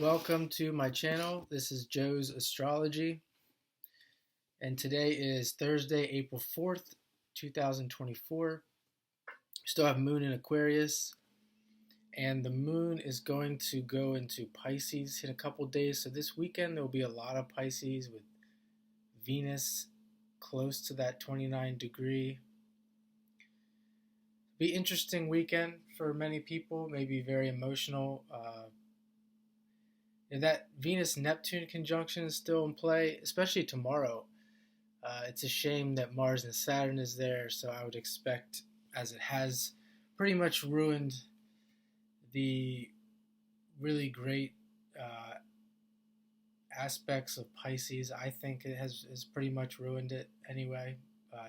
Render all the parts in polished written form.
Welcome to my channel. This is Joe's Astrology, and today is Thursday, April 4th, 2024. Still have Moon in Aquarius, and the Moon is going to go into Pisces in a couple days. So this weekend there will be a lot of Pisces with Venus close to that 29 degree. Be interesting weekend for many people, maybe very emotional. That Venus-Neptune conjunction is still in play, especially tomorrow. It's a shame that Mars and Saturn is there, so I would expect, as it has pretty much ruined the really great aspects of Pisces. I think it has pretty much ruined it anyway.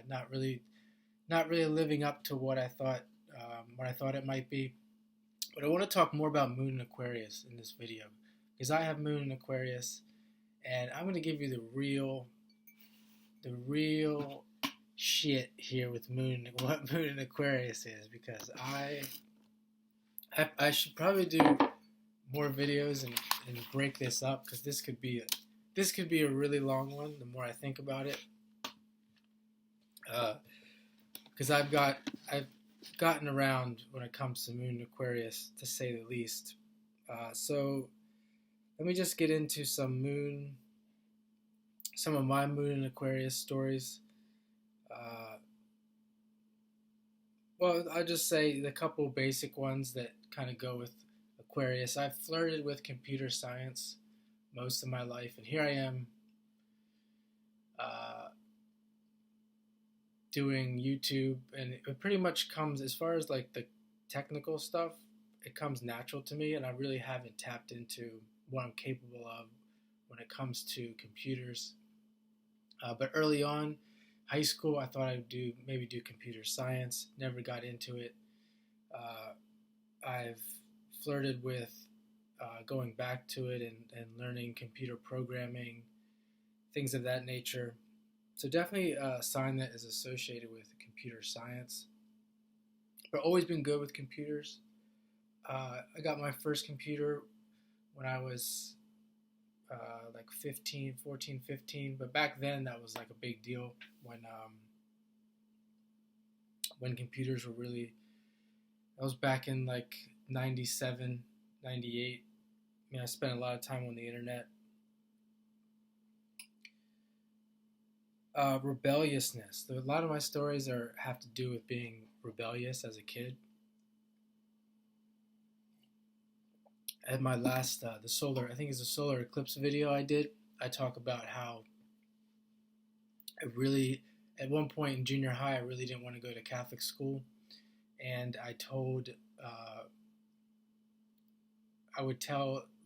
Not really living up to what I thought it might be. But I want to talk more about Moon in Aquarius in this video, because I have Moon in Aquarius, and I'm going to give you the real shit here with what Moon in Aquarius is, because I should probably do more videos and break this up, because this could be a really long one the more I think about it. Because I've gotten around when it comes to Moon in Aquarius, to say the least. So let me just get into some of my Moon in Aquarius stories. Well, I'll just say the couple basic ones that kind of go with Aquarius. I've flirted with computer science most of my life, and here I am doing YouTube, and it pretty much comes, as far as like the technical stuff, it comes natural to me, and I really haven't tapped into what I'm capable of when it comes to computers. But early on, high school, I thought I'd maybe do computer science. Never got into it. I've flirted with going back to it and learning computer programming, things of that nature. So definitely a sign that is associated with computer science. But always been good with computers. I got my first computer when I was like 14, 15. But back then that was like a big deal when computers were really, that was back in like 97, 98. I mean, I spent a lot of time on the internet. Rebelliousness. A lot of my stories have to do with being rebellious as a kid. At my last, I think it's a solar eclipse video I did, I talk about how at one point in junior high, I really didn't want to go to Catholic school. And I would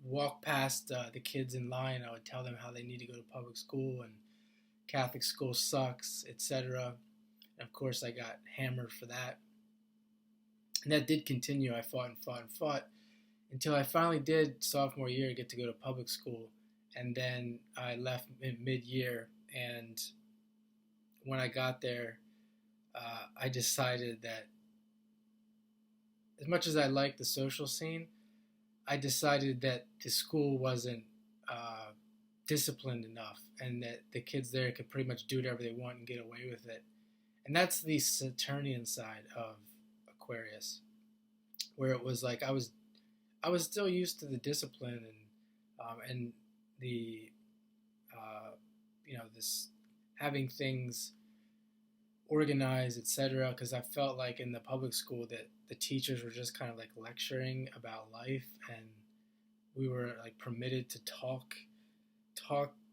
walk past the kids in line, I would tell them how they need to go to public school, and Catholic school sucks, etc. And of course, I got hammered for that. And that did continue. I fought until I finally did, sophomore year, get to go to public school. And then I left mid-year. And when I got there, I decided that as much as I liked the social scene, I decided that the school wasn't disciplined enough, and that the kids there could pretty much do whatever they want and get away with it. And that's the Saturnian side of Aquarius, where it was like I was still used to the discipline and the this having things organized, etc. Because I felt like in the public school that the teachers were just kind of like lecturing about life, and we were like permitted to talk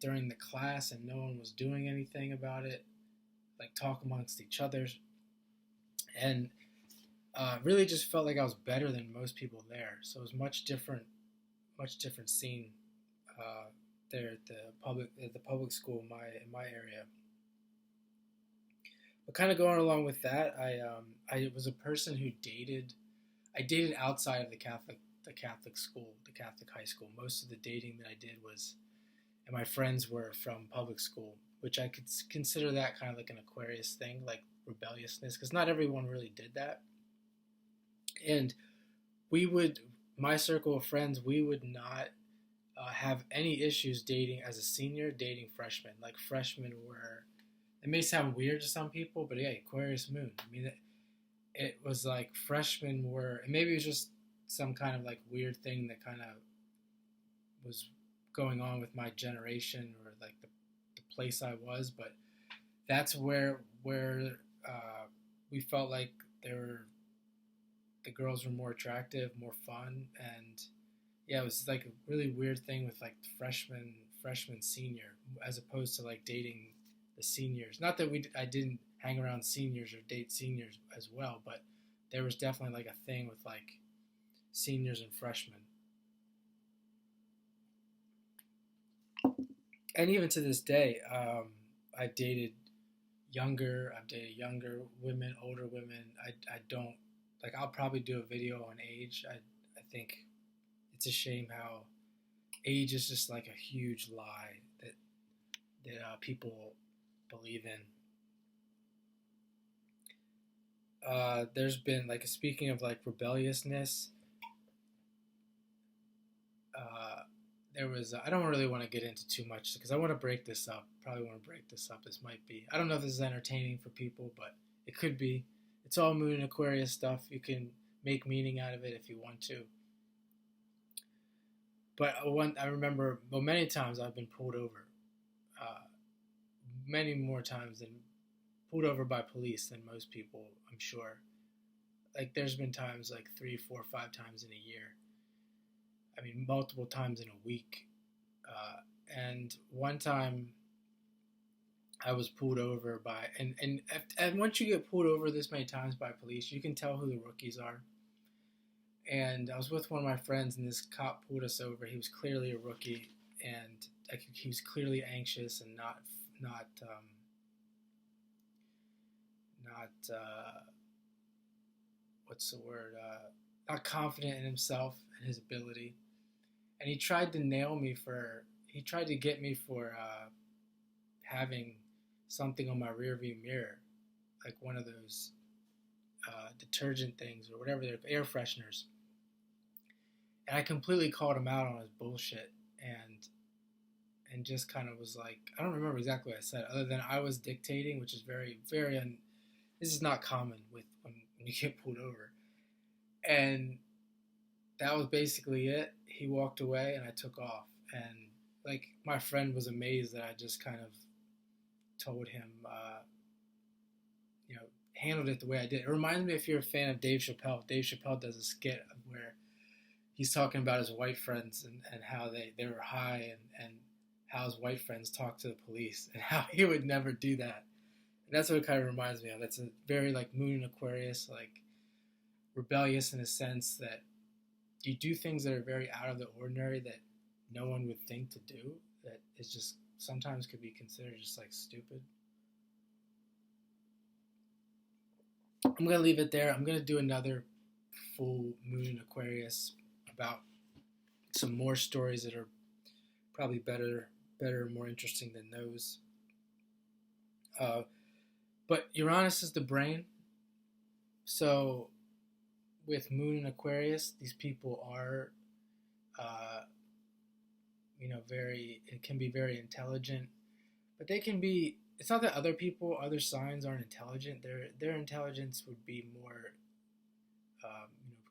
during the class, and no one was doing anything about it, like talk amongst each other. And really just felt like I was better than most people there. So it was much different scene there at the public school in my area. But kind of going along with that, I was a person who dated outside of the Catholic school, the Catholic high school. Most of the dating that I did and my friends were from public school, which I could consider that kind of like an Aquarius thing, like rebelliousness, because not everyone really did that. And my circle of friends, we would not have any issues dating as a senior, dating freshmen. Like freshmen were, it may sound weird to some people, but yeah, Aquarius Moon. I mean, it was like freshmen were, and maybe it was just some kind of like weird thing that kind of was going on with my generation or like the place I was, but that's where we felt like there were the girls were more attractive, more fun, and yeah, it was like a really weird thing with like freshman, senior, as opposed to like dating the seniors. Not that I didn't hang around seniors or date seniors as well, but there was definitely like a thing with like seniors and freshmen. And even to this day, I've dated I've dated younger women, older women. I don't like. I'll probably do a video on age. I think it's a shame how age is just like a huge lie that people believe in. There's been like speaking of like rebelliousness. Uh, there was I don't really want to get into too much because I want to break this up. Probably want to break this up. This might be. I don't know if this is entertaining for people, but it could be. It's all Moon and Aquarius stuff. You can make meaning out of it if you want to. But I remember, well, many times I've been pulled over. Uh, Many more times than pulled over by police than most people, I'm sure. Like there's been times like 3, 4, 5 times in a year. I mean, multiple times in a week. And one time I was pulled over by, and once you get pulled over this many times by police, you can tell who the rookies are. And I was with one of my friends, and this cop pulled us over. He was clearly a rookie, and like he was clearly anxious and not not what's the word not confident in himself and his ability. And he tried to nail me for he tried to get me for having something on my rearview mirror, like one of those detergent things or whatever they're air fresheners. And I completely called him out on his bullshit and just kind of was like, I don't remember exactly what I said, other than I was dictating, which is this is not common with when you get pulled over. And that was basically it. He walked away and I took off. And like my friend was amazed that I just kind of told him, handled it the way I did. It reminds me if you're a fan of Dave Chappelle. Dave Chappelle does a skit where he's talking about his white friends and how they were high and how his white friends talk to the police and how he would never do that. And that's what it kind of reminds me of. That's a very like Moon and Aquarius, like rebellious in a sense that you do things that are very out of the ordinary that no one would think to do. That is just sometimes could be considered just like stupid. I'm gonna leave it there. I'm gonna do another full Moon and Aquarius about some more stories that are probably better, more interesting than those. Uh, but Uranus is the brain, so with Moon and Aquarius, these people are, uh, very. It can be very intelligent, but they can be. It's not that other signs aren't intelligent. Their intelligence would be more,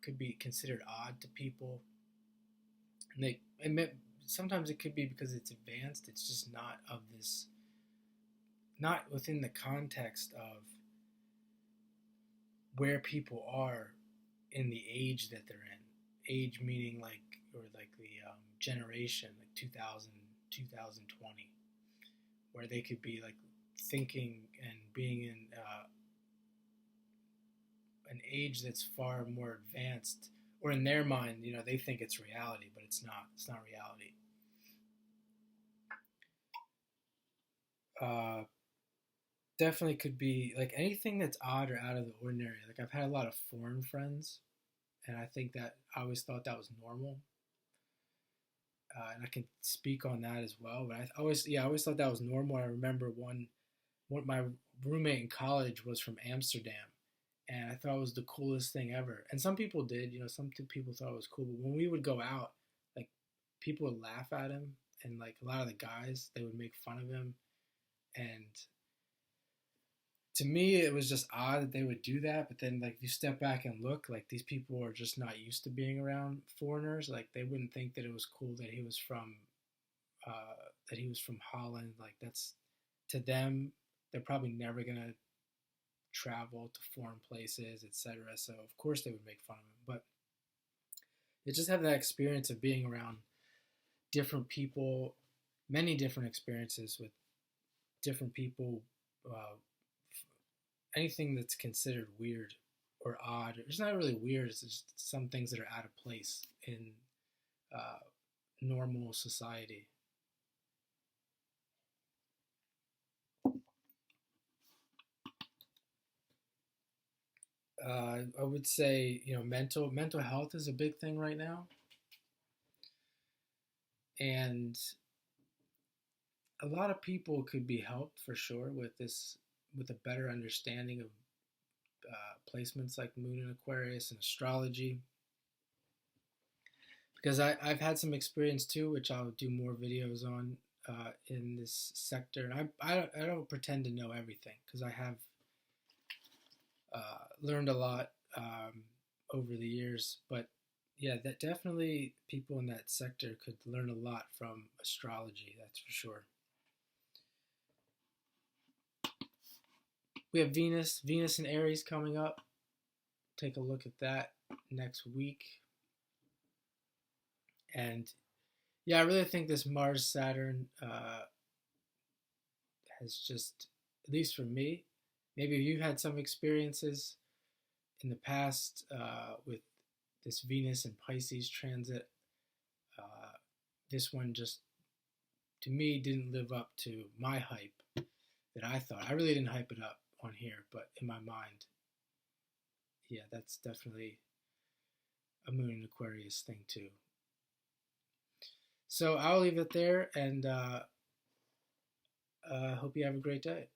could be considered odd to people, and sometimes it could be because it's advanced. It's just not of this, not within the context of where people are in the age that they're in. Age meaning like, or like the generation, like 2000, 2020, where they could be like thinking and being in an age that's far more advanced, or in their mind, they think it's reality, but it's not. It's not reality. Uh, Definitely could be like anything that's odd or out of the ordinary. Like I've had a lot of foreign friends, and I think that I always thought that was normal, and I can speak on that as well. But I always thought that was normal. I remember one my roommate in college was from Amsterdam, and I thought it was the coolest thing ever. And some people did, some people thought it was cool. But when we would go out, like people would laugh at him, and like a lot of the guys, they would make fun of him. And to me, it was just odd that they would do that. But then, like, you step back and look, like, these people are just not used to being around foreigners. Like, they wouldn't think that it was cool uh, that he was from Holland. Like, that's to them, they're probably never gonna travel to foreign places, etc. So of course they would make fun of him. But it just having that experience of being around different people, many different experiences with different people, uh, anything that's considered weird or odd. It's not really weird. It's just some things that are out of place in uh, normal society. I would say, mental health is a big thing right now, and a lot of people could be helped for sure with this, with a better understanding of placements like Moon and Aquarius and astrology. Because I've had some experience too, which I'll do more videos on in this sector. And I don't pretend to know everything because I have learned a lot over the years. But yeah, that definitely people in that sector could learn a lot from astrology. That's for sure. We have Venus and Aries coming up. Take a look at that next week. And yeah, I really think this Mars Saturn has just, at least for me, maybe you've had some experiences in the past with this Venus and Pisces transit. Uh, this one just, to me, didn't live up to my hype that I thought. I really didn't hype it up on here, but in my mind, yeah, that's definitely a Moon and Aquarius thing too. So I'll leave it there, and hope you have a great day.